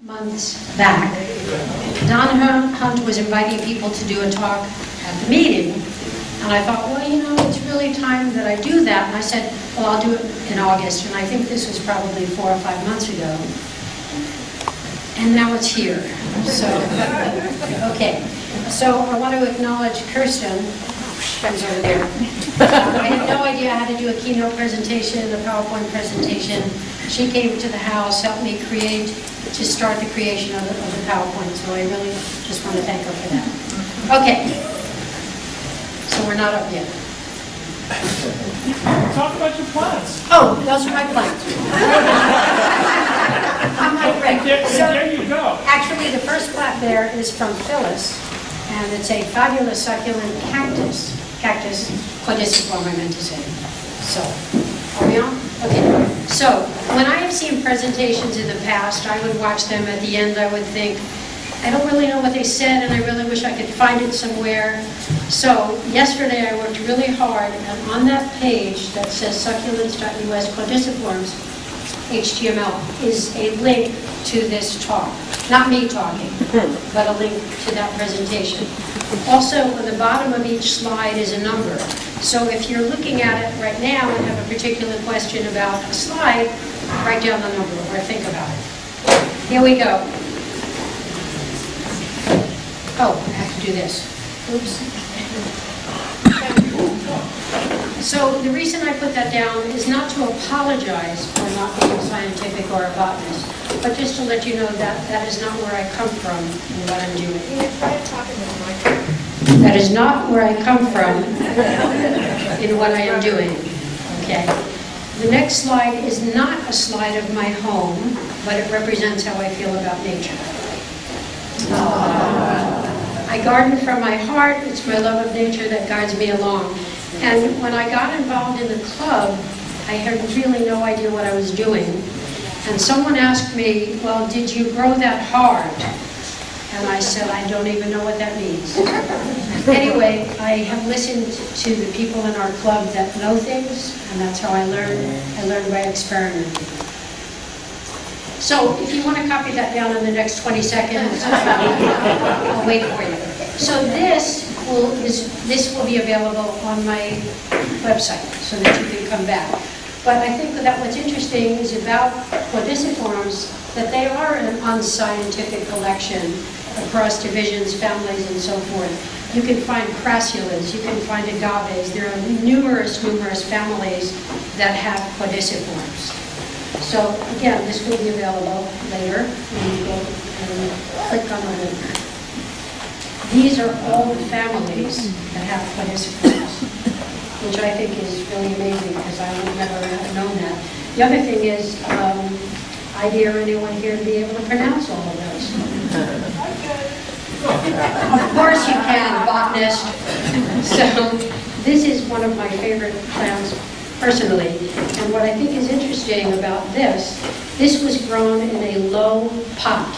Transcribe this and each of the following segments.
Months back, Don Hunt was inviting people to do a talk at the meeting, and I thought, well, you know, it's really time that I do that. And I said, well, I'll do it in August, and I think this was probably 4 or 5 months ago. And now it's here. So, okay. So I want to acknowledge Kirsten, who's over there. I had no idea how to do a keynote presentation, a PowerPoint presentation. She came to the house, helped me to start the creation of the PowerPoint. So I really just want to thank her for that. Okay. So we're not up yet. Talk about your plants. Oh, those are my plants. I'm like Rick. There you go. Actually, the first plant there is from Phyllis, and it's a fabulous succulent cactus, Caudiciform, I meant to say. So, are we on? Okay. So, when I have seen presentations in the past, I would watch them. At the end, I would think, I don't really know what they said, and I really wish I could find it somewhere. So, yesterday I worked really hard, and on that page that says succulents.us Caudiciforms, HTML, is a link to this talk. Not me talking, but a link to that presentation. Also, on the bottom of each slide is a number. So if you're looking at it right now and have a particular question about a slide, write down the number or think about it. Here we go. Oh, I have to do this. Oops. So the reason I put that down is not to apologize for not being scientific or a botanist, but just to let you know that that is not where I come from in what I'm doing. That is not where I come from in what I am doing. Okay. The next slide is not a slide of my home, but it represents how I feel about nature. I garden from my heart. It's my love of nature that guides me along. And when I got involved in the club, I had really no idea what I was doing. And someone asked me, well, did you grow that hard? And I said, I don't even know what that means. Anyway, I have listened to the people in our club that know things, and that's how I learn. I learn by experimenting. So if you want to copy that down in the next 20 seconds, I'll wait for you. So this will be available on my website so that you can come back. But I think that what's interesting is about Caudiciforms that they are an unscientific collection across divisions, families, and so forth. You can find crassulas, you can find agaves. There are numerous families that have Caudiciforms. So again, this will be available later. And you go and click on the link. These are all the families that have Caudiciforms, which I think is really amazing because I would never have known that. The other thing is, I dare anyone here to be able to pronounce all of those. Of course you can, botanist. So this is one of my favorite plants personally. And what I think is interesting about this was grown in a low pot.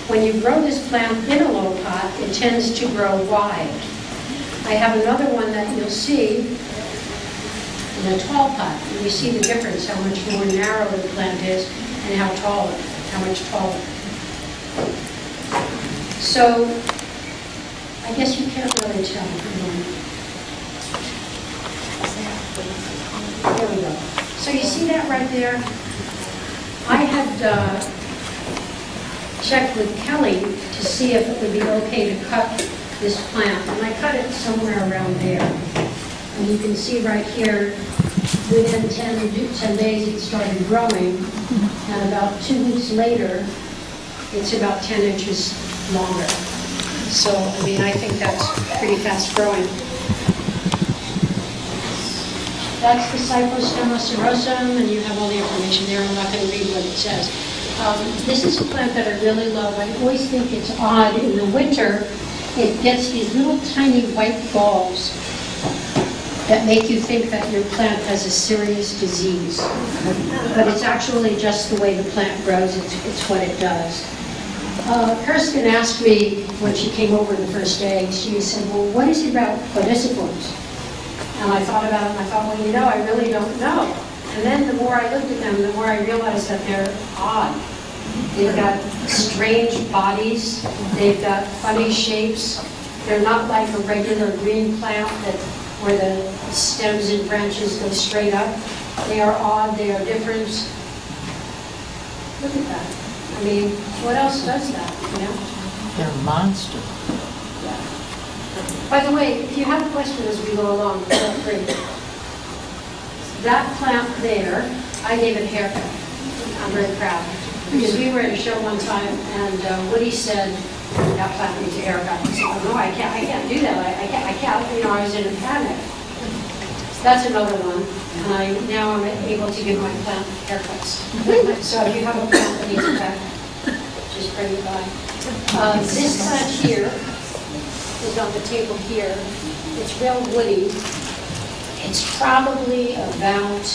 When you grow this plant in a low pot, it tends to grow wide. I have another one that you'll see in a tall pot. And you see the difference, how much more narrow the plant is and how much taller. So, I guess you can't really tell. There we go. So you see that right there? I had checked with Kelly to see if it would be okay to cut this plant. And I cut it somewhere around there. And you can see right here, within 10 days it started growing. And about 2 weeks later, it's about 10 inches longer. So, I mean, I think that's pretty fast growing. That's the Cyprostemma cirrosum, and you have all the information there. I'm not going to read what it says. This is a plant that I really love. I always think it's odd. In the winter, it gets these little tiny white balls that make you think that your plant has a serious disease. But it's actually just the way the plant grows. It's what it does. Kirsten asked me when she came over the first day, she said, well, what is it about Caudiciforms? And I thought about it, and I thought, well, you know, I really don't know. And then the more I looked at them, the more I realized that they're odd. They've got strange bodies. They've got funny shapes. They're not like a regular green plant where the stems and branches go straight up. They are odd. They are different. Look at that. I mean, what else does that, you know? They're monsters. By the way, if you have questions as we go along, feel free. That plant there, I gave it a haircut. I'm very proud. Because we were at a show one time, and Woody said, that plant needs a haircut. I said, oh, no, I can't do that. I can't, you know, I was in a panic. That's another one. And now I'm able to give my plant haircuts. So if you have a plant that needs a cut, just bring it by. This plant here is on the table here. It's real woody. It's probably about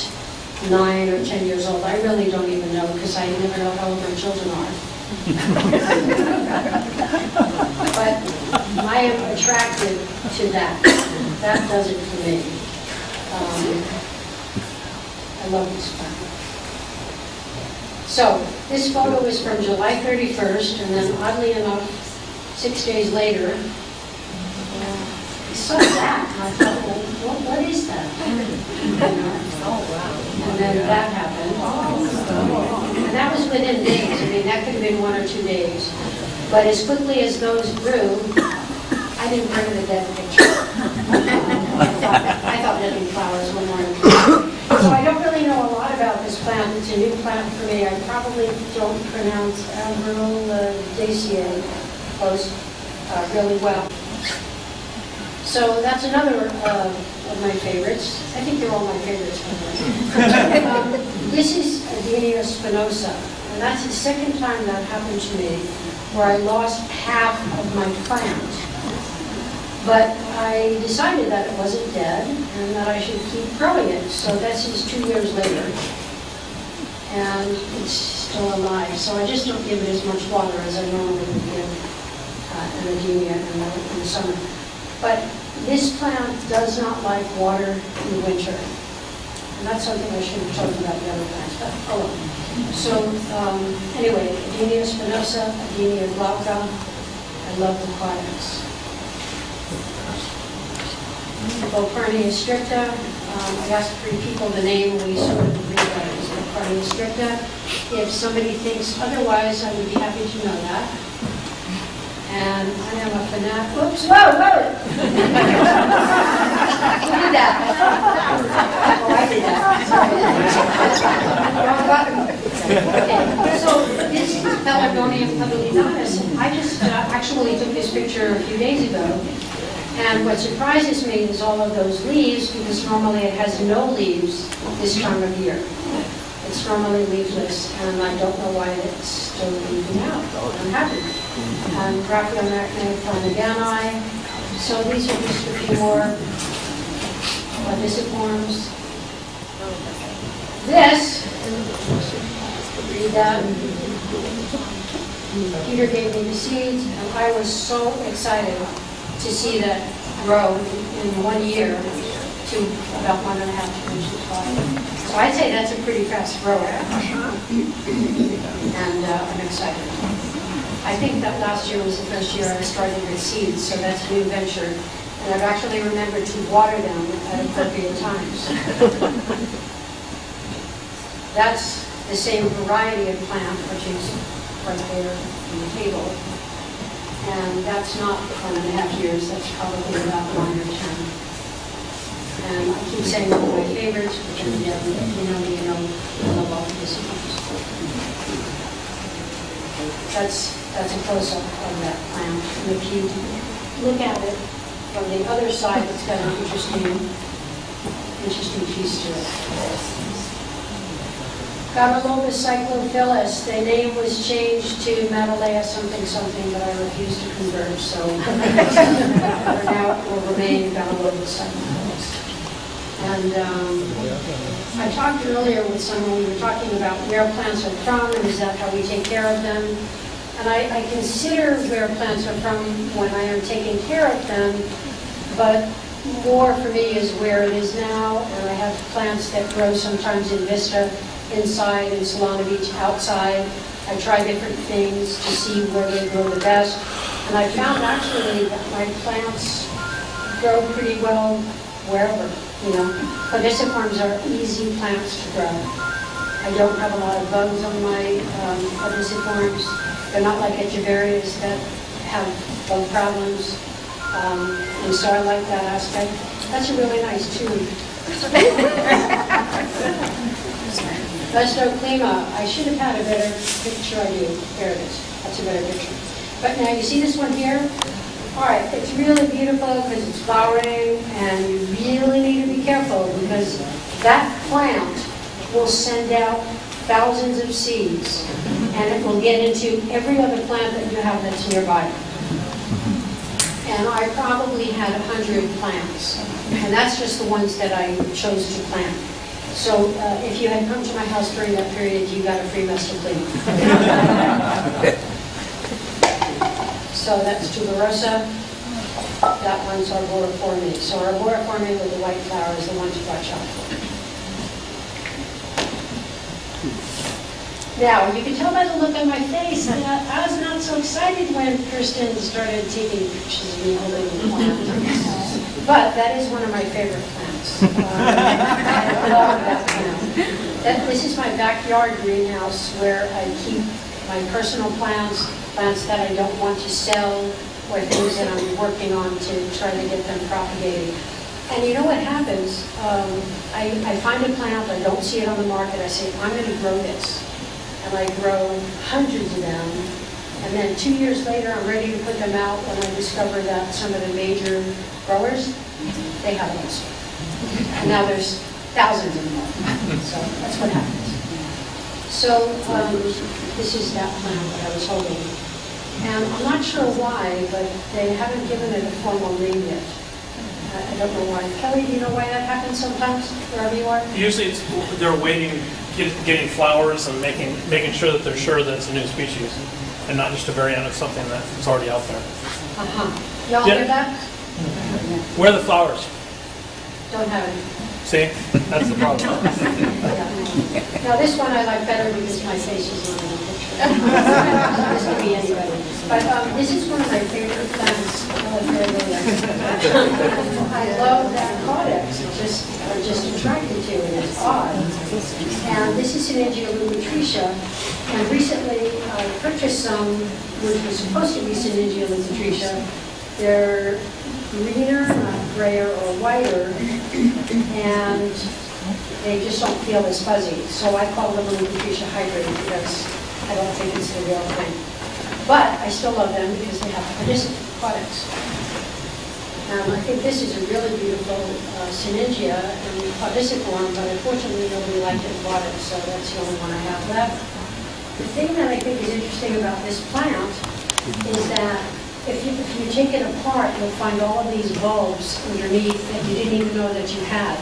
9 or 10 years old. I really don't even know because I never know how old my children are. But I am attracted to that. That does it for me. I love this plant. So this photo is from July 31st, and then oddly enough, 6 days later, I saw that, and I thought, well, what is that? Oh, wow. And then that happened. And that was within days. I mean, that could have been 1 or 2 days. But as quickly as those grew, I didn't bring the dead picture. I thought living flowers were more important. So I don't really know a lot about this plant. It's a new plant for me. I probably don't pronounce Amaryllidaceae close really well. So that's another of my favorites. I think they're all my favorites. This is Adenia spinosa, and that's the second time that happened to me, where I lost half of my plant. But I decided that it wasn't dead and that I should keep growing it. So this is 2 years later, and it's still alive. So I just don't give it as much water as I normally would give an Adenia in the summer. But this plant does not like water in the winter. And that's something I should have told you about the other plants, but oh well. So anyway, Adenia spinosa, Adenia glauca, I love the quietness. Bocarnia stricta, I asked 3 people the name, we sort of agreed that it was Bocarnia stricta. If somebody thinks otherwise, I would be happy to know that. And I am a fanatic. Oops, whoa! Who did that? Oh, I did that. Okay, so this is Pelargonium pavillinatus. I just actually took this picture a few days ago. And what surprises me is all of those leaves, because normally it has no leaves this time of year. It's normally leafless, and I don't know why it's still leafing out. I'm happy. And Brachioarachne flammagani. So these are just a few more Caudiciforms. This, read that. Peter gave me the seeds, and I was so excited to see that grow in 1 year to about 1.5 inches wide. So I'd say that's a pretty fast grower. And I'm excited. I think that last year was the first year I started with seeds, so that's a new venture. And I've actually remembered to water them at appropriate times. That's the same variety of plant, which is right there on the table. And that's not 1.5 years, that's probably about 9 or 10. And I keep saying one of my favorites, which is, you know, I love all of this. That's a close-up of that plant. And if you look at it from the other side, it's got an interesting piece to it. Gabalobus cyclophilus, the name was changed to Matalea something something, but I refused to convert, so for now it will remain Gabalobus cyclophilus. And I talked earlier with someone, we were talking about where plants are from, and is that how we take care of them. And I consider where plants are from when I am taking care of them, but more for me is where it is now, and I have plants that grow sometimes in Vista, inside, in Solana Beach, outside. I try different things to see where they grow the best. And I found actually that my plants grow pretty well wherever, you know. Caudiciforms are easy plants to grow. I don't have a lot of bugs on my caudiciforms. They're not like echeverias that have bug problems. And so I like that aspect. That's a really nice tube. Clima. I should have had a better picture of you. There it is. That's a better picture. But now you see this one here? All right, it's really beautiful because it's flowering, and you really need to be careful because that plant will send out thousands of seeds, and it will get into every other plant that you have that's nearby. And I probably had 100 plants, and that's just the ones that I chose to plant. So if you had come to my house during that period, you got a free master clean. So that's tuberosa. That one's arboriforme. So arboriforme with the white flower is the one to watch out for. Now, you can tell by the look on my face that I was not so excited when Kirsten started taking pictures of me holding the plant. But that is one of my favorite plants. I love that plant. This is my backyard greenhouse where I keep my personal plants, plants that I don't want to sell, or things that I'm working on to try to get them propagated. And you know what happens? I find a plant, I don't see it on the market, I say, I'm going to grow this. And I grow hundreds of them. And then 2 years later, I'm ready to put them out when I discover that some of the major growers, they have those. And now there's thousands of them. So that's what happens. So this is that plant that I was holding. And I'm not sure why, but they haven't given it a formal name yet. I don't know why. Kelly, do you know why that happens sometimes, wherever you are? Usually they're waiting, getting flowers and making sure that they're sure that it's a new species and not just a variant of something that's already out there. Uh-huh. Y'all Yeah. hear that? Where are the flowers? Don't have any. See? That's the problem. Yeah. Now this one I like better because my face is not in the picture. This could be anybody. But this is one of my favorite plants. I love that codex. I'm just attracted to it. It's odd. And this is Syningia lumitricia. And recently I purchased some which was supposed to be Syningia lumitricia. They're greener, not grayer or whiter, and they just don't feel as fuzzy. So I call them a lumitricia hybrid because I don't think it's the real thing. But I still love them because they have codex. I think this is a really beautiful Syningia and Caudiciform, but unfortunately nobody liked it and bought it, so that's the only one I have left. The thing that I think is interesting about this plant is that if you take it apart, you'll find all of these bulbs underneath that you didn't even know that you had,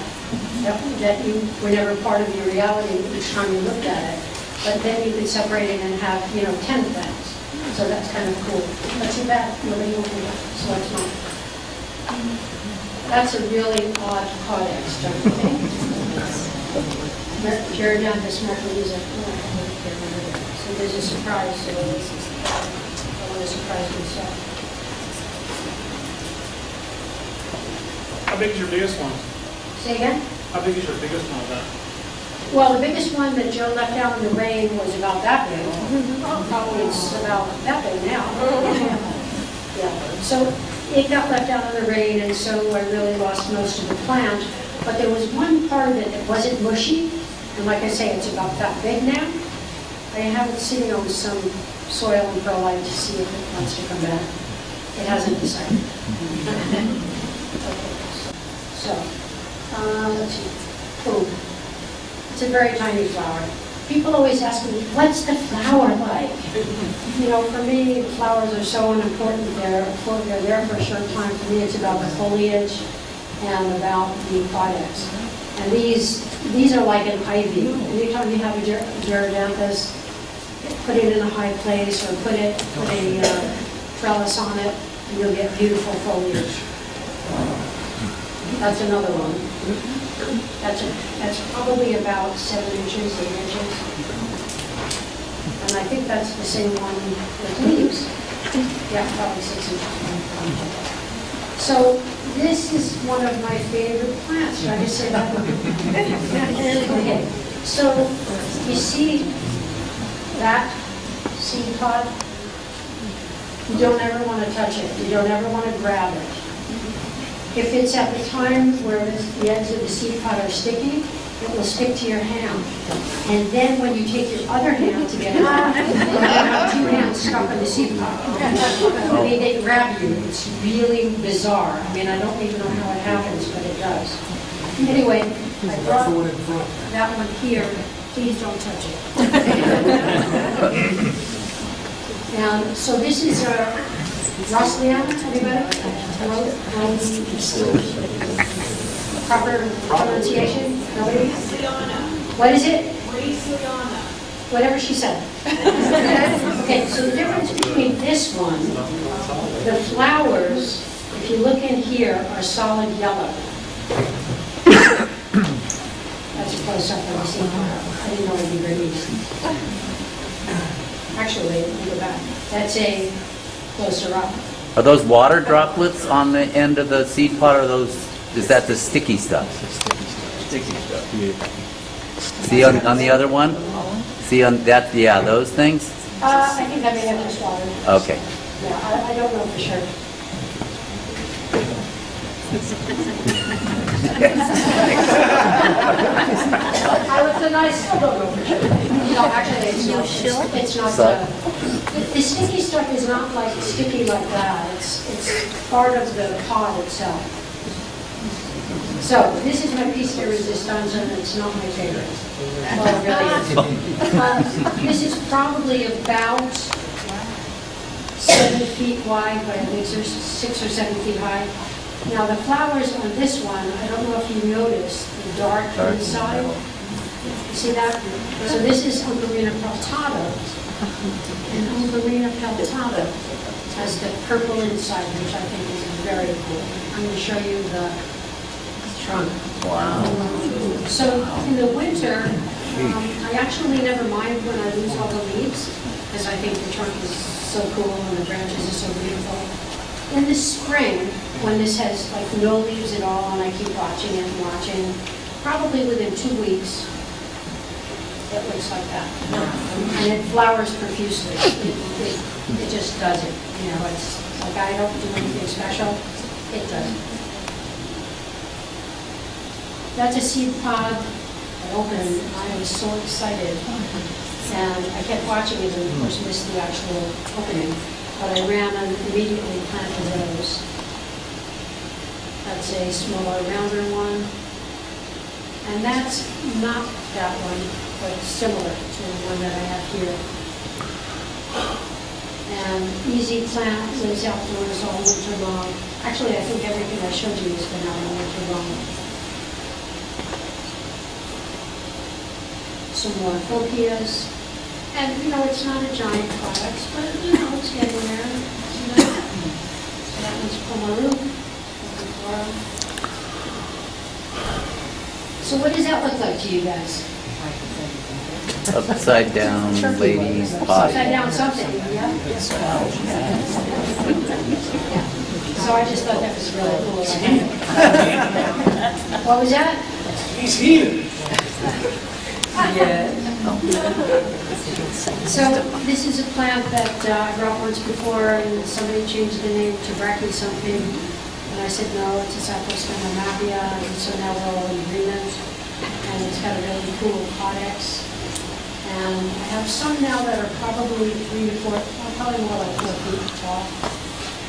that you were never part of your reality each time you looked at it. But then you could separate it and have, 10 plants. So that's kind of cool. But too bad, nobody opened it, so it's not. That's a really odd codex, don't you think? Jared down this mechanism. So there's a surprise, so I want to surprise myself. How big is your biggest one? Say again? How big is your biggest one of that? Well, the biggest one that Joe left out in the rain was about that big. Probably it's about that big now. Yeah. So it got left out in the rain, and so I really lost most of the plant. But there was one part of it that wasn't mushy, and like I say, it's about that big now. I have it sitting on some soil and perlite to see if it wants to come back. It hasn't decided. Okay. So, let's see. Boom. It's a very tiny flower. People always ask me, what's the flower like? For me, flowers are so unimportant. They're there for a short time. For me, it's about the foliage and about the codex. And these are like an ivy. Anytime you have a Gerodanthus, put it in a high place or put a trellis on it, and you'll get beautiful foliage. That's another one. That's probably about 7 inches, 8 inches. And and I think that's the same one with leaves. Yeah, probably 6 inches. So this is one of my favorite plants. Should I just say that? Okay. So you see that seed pod? You don't ever want to touch it. You don't ever want to grab it. If it's at the time where the ends of the seed pod are sticky, it will stick to your hand. And then when you take your other hand to get it out, you have 2 hands stuck in the seed pod. I mean, they grab you. It's really bizarre. I mean, I don't even know how it happens, but it does. Anyway, I brought that one here. Please don't touch it. And so this is Rosliana, anybody? Proper pronunciation? Nobody? What is it? Whatever she said. Okay, so the difference between this one, the flowers, if you look in here, are solid yellow. That's a close-up of the scene. I didn't know it would be very easy. Actually, let me go back. That's a closer up. Are those water droplets on the end of the seed pod, or is that the sticky stuff? Sticky stuff. See on the other one? See on that, yeah, those things? I think I may have just water. Okay. Yeah, I don't know for sure. It's a nice, I don't know for sure. No, actually, it's not. It's not. The sticky stuff is not like sticky like that. It's part of the pod itself. So this is my piece de resistance, and it's not my favorite. Well, it really is. This is probably about 7 feet wide, but I think there's 6 or 7 feet high. Now the flowers on this one, I don't know if you noticed the dark inside. You see that? So this is Uncarina peltata, and Uncarina peltata has the purple inside, which I think is very cool. I'm going to show you the trunk. Wow. So in the winter, I actually never mind when I lose all the leaves, because I think the trunk is so cool and the branches are so beautiful. In the spring, when this has like no leaves at all, and I keep watching it and watching, probably within 2 weeks, it looks like that. And it flowers profusely. It just does it. You know, it's like I don't do anything special. It does it. That's a seed pod. I opened. I was so excited. And I kept watching it and of course missed the actual opening. But I ran and immediately planted those. That's a smaller, rounder one. And that's not that one, but similar to the one that I have here. And easy plant, lives outdoors all winter long. Actually, I think everything I showed you has been out all winter long. Some more phopias. And, you know, it's not a giant product, but, you know, it's getting there. You know? So that one's Pomaru. So what does that look like to you guys? Upside down lady's body. Upside down something, yeah? So I just thought that was really cool. What was that? He's heated. So this is a plant that I brought once before, and somebody changed the name to Bracky something. And I said, no, it's a Cyclosphanomapia, and so now we're all in agreement. And it's got a really cool codex. And I have some now that are probably 3 to 4, probably more like 4 feet tall.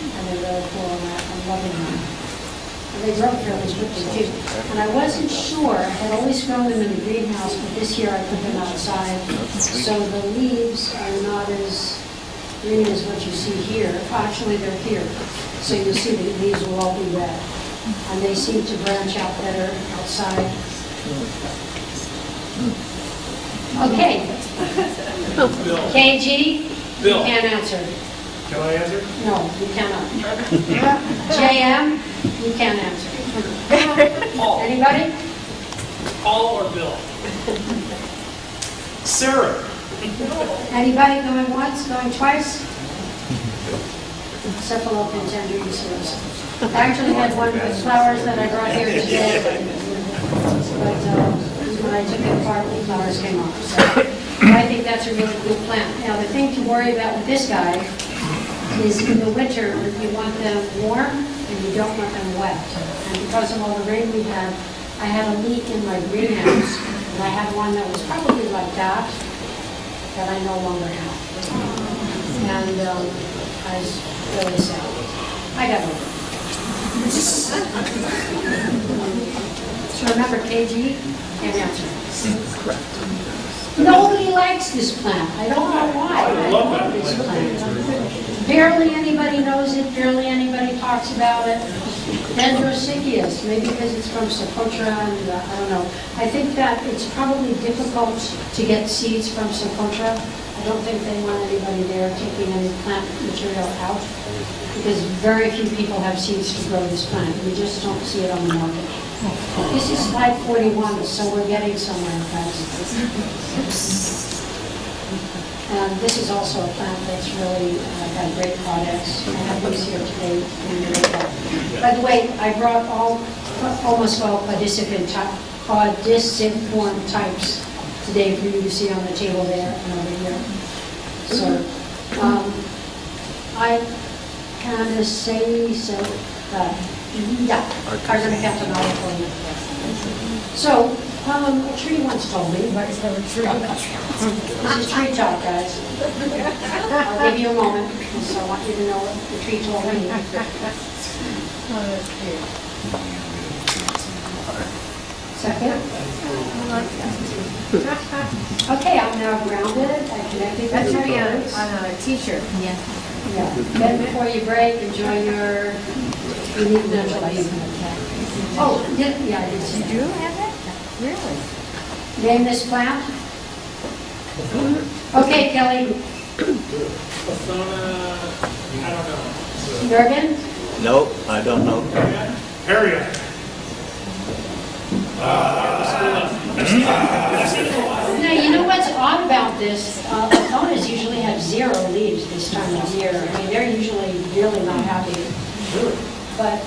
And they're really cool, and I'm loving them. And they grow fairly quickly too. And I wasn't sure, I had always grown them in the greenhouse, but this year I put them outside. So the leaves are not as green as what you see here. Actually, they're here. So you'll see the leaves will all be red. And they seem to branch out better outside. Okay. KG, Bill. you can't answer. Can I answer? No, you cannot. JM, you can't answer. Paul. Anybody? Paul or Bill? Sarah, Anybody going once, going twice? Cephalopentandrius. I actually had one with flowers that I brought here today, but when I took it apart, the flowers came off. So I think that's a really cool plant. Now, the thing to worry about with this guy is in the winter, you want them warm and you don't want them wet. And because of all the rain we had, I had a leak in my greenhouse, and I had one that was probably like that I no longer have. And I was really sad. I got over it. So remember, KG, can't answer. Nobody likes this plant. I don't know why. I love that this plant. Barely anybody knows it, barely anybody talks about it. Dendrosicyus, maybe because it's from Socotra, and I don't know. I think that it's probably difficult to get seeds from Socotra. I don't think they want anybody there taking any plant material out, because very few people have seeds to grow this plant. We just don't see it on the market. This is slide 41, so we're getting somewhere, guys. And this is also a plant that's really got great products. I have these here today. By the way, I brought almost all caudiciform types today for you to see on the table there and over here. So I kind of say so. Yeah, Carbonicathanol for you. So, a tree once told me, but this is tree talk, guys. I'll give you a moment, so I want you to know what the tree told me. Second? Okay, I'm now grounded. I connected That's with already the on birds. a t-shirt. Yeah. Yeah. Then before you break, enjoy your unique natural life. Oh, yeah, I did see You do that. have it? Really? Name this plant? Okay, Kelly. I don't know. Jurgen? Nope, I don't know. Harriet. Now, you know what's odd about this? Althonas usually have 0 leaves this time of year. I mean, they're usually really not happy. But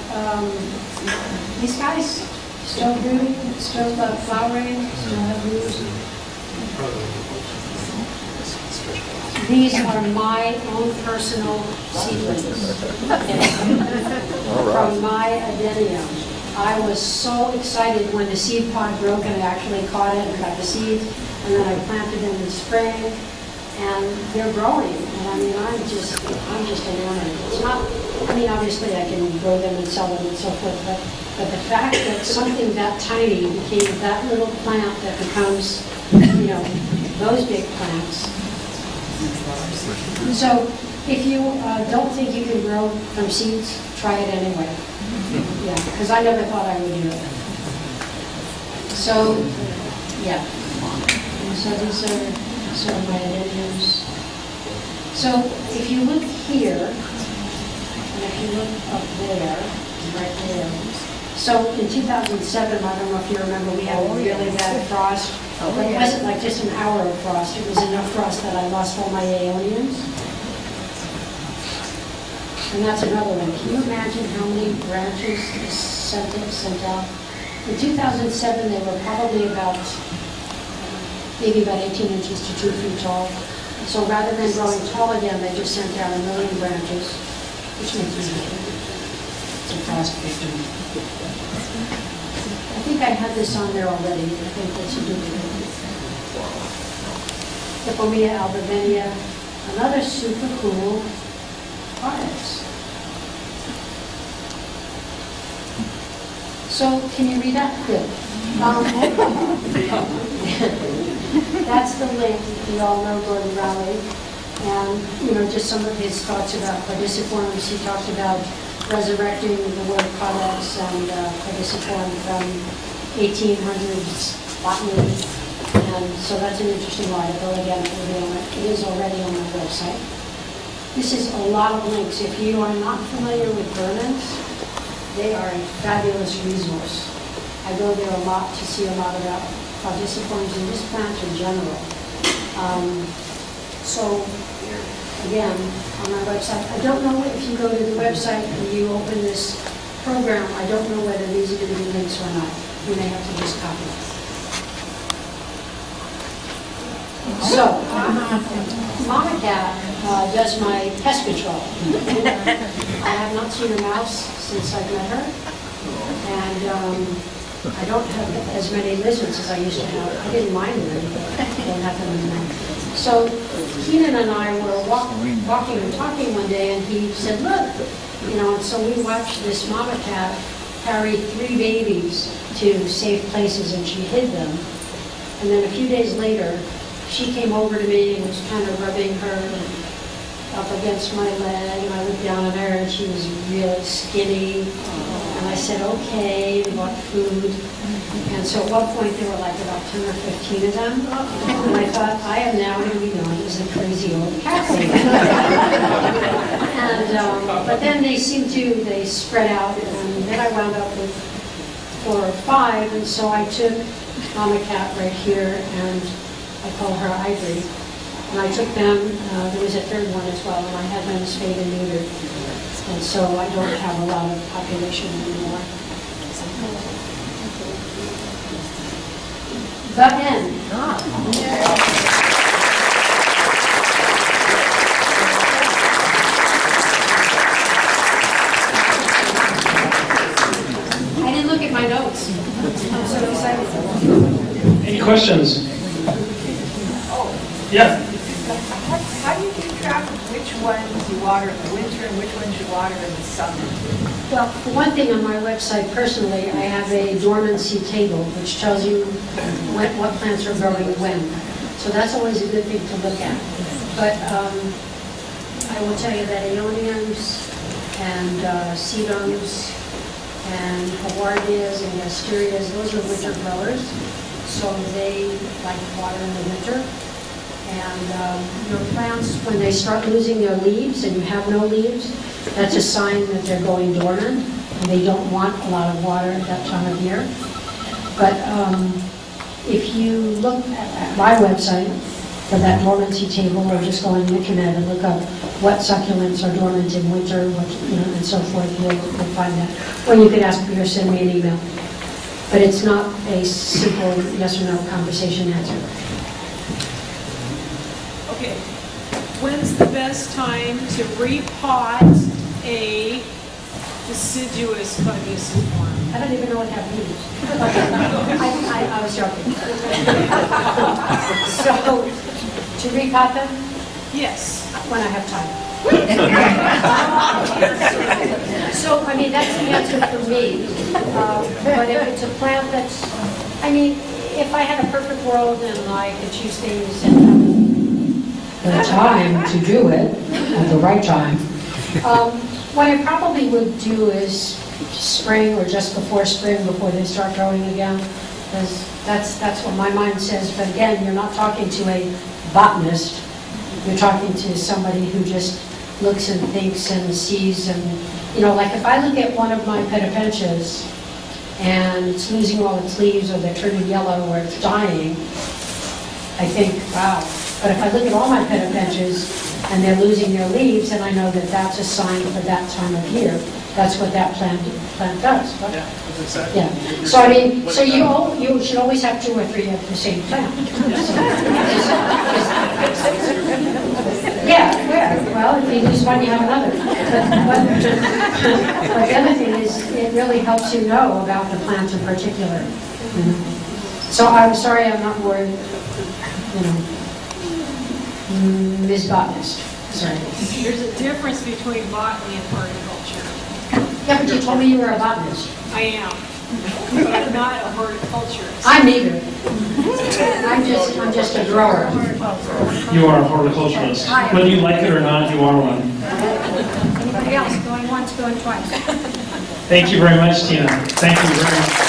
these guys still brooding, still flowering, still have leaves. These are my own personal seedlings from my adenium. I was so excited when the seed pod broke and I actually caught it and got the seeds, and then I planted them in spring, and they're growing. And I mean, I'm just enamored. It's not, I mean, obviously I can grow them and sell them and so forth, but the fact that something that tiny became that little plant that becomes, you know, those big plants. So if you don't think you can grow from seeds, try it anyway. Yeah, because I never thought I would do it. So, yeah. And so these are sort of my adeniums. So if you look here, and if you look up there, right there. So in 2007, I don't know if you remember, we had a really bad frost. But it wasn't like just an hour of frost. It was enough frost that I lost all my aeoniums. And that's another one. Can you imagine how many branches this sent out? In 2007, they were probably maybe about 18 inches to 2 feet tall. So rather than growing tall again, they just sent out 1 million branches, which makes me happy. It's a frost victim. I think I had this on there already. I think that's a duplicate. Hippomea albivenia, another super cool products. So, can you read that? Good. That's the link. We all know Gordon Raleigh. And, you know, just some of his thoughts about caudiciforms. He talked about resurrecting the word caudex and caudiciform from 1800s botany. And so that's an interesting article. Again, it is already on my website. This is a lot of links. If you are not familiar with Vernon's, they are a fabulous resource. I go there a lot to see a lot about caudiciforms and just plants in general. So, again, on our website, I don't know if you go to the website and you open this program, I don't know whether these are going to be links or not. You may have to just copy it. So, Mama Cat does my pest control. I have not seen a mouse since I've met her, and I don't have as many lizards as I used to have. I didn't mind them, don't have them anymore. So Keenan and I were walking and talking one day, and he said, look, and so we watched this Mama Cat carry 3 babies to safe places, and she hid them. And then a few days later, she came over to me and was kind of rubbing her up against my leg, and I looked down at her, and she was really skinny. And I said, okay, we bought food. And so at one point, there were like about 10 or 15 of them. And I thought, I am now going to be known as a crazy old cat lady. And, but then they spread out, and then I wound up with 4 or 5, and so I took Mama Cat right here, and I call her Ivory. And I took them, there was a 3rd one as well, and I had them spayed and neutered. And so I don't have a lot of population anymore. The end. I didn't look at my notes. I'm so excited. Any questions? Yeah. How do you keep track of which ones you water in the winter and which ones you water in the summer? Well, for one thing, on my website personally, I have a dormancy table which tells you what plants are growing when. So that's always a good thing to look at. But I will tell you that aeoniums and sedums and hawardias and asterias, those are winter growers. So they like water in the winter. And your plants, when they start losing their leaves and you have no leaves, that's a sign that they're going dormant and they don't want a lot of water at that time of year. But if you look at my website for that dormancy table, or just go on the internet and look up what succulents are dormant in winter, and so forth, you'll find that. Or you could ask me or send me an email. But it's not a simple yes or no conversation answer. Okay, when's the best time to repot a deciduous caudiciform? I don't even know what that means. I was joking. So, to repot them? Yes. When I have time. So, I mean, that's the answer for me. But if it's a plant that's, if I had a perfect world and I could choose things and have the time to do it at the right time, what I probably would do is spring or just before spring, before they start growing again, because that's what my mind says. But again, you're not talking to a botanist. You're talking to somebody who just looks and thinks and sees, and like if I look at one of my pedopensias and it's losing all its leaves, or they're turning yellow, or it's dying, I think, wow. But if I look at all my pedopensias and they're losing their leaves, then I know that that's a sign for that time of year. That's what that plant does. But, Yeah, that's exactly. yeah. So you should always have 2 or 3 of the same plant. Yeah. Well, if you lose one, you have another. But the other thing is, it really helps you know about the plant in particular. So I'm sorry, I'm not more, Ms. Botanist. Sorry. There's a difference between botany and horticulture. Yeah, but you told me you were a botanist. I am, but I'm not a horticulturist. I'm neither. I'm just a grower. You are a horticulturist. Whether you like it or not, you are one. Anybody else going once, going twice? Thank you very much, Tina. Thank you very much.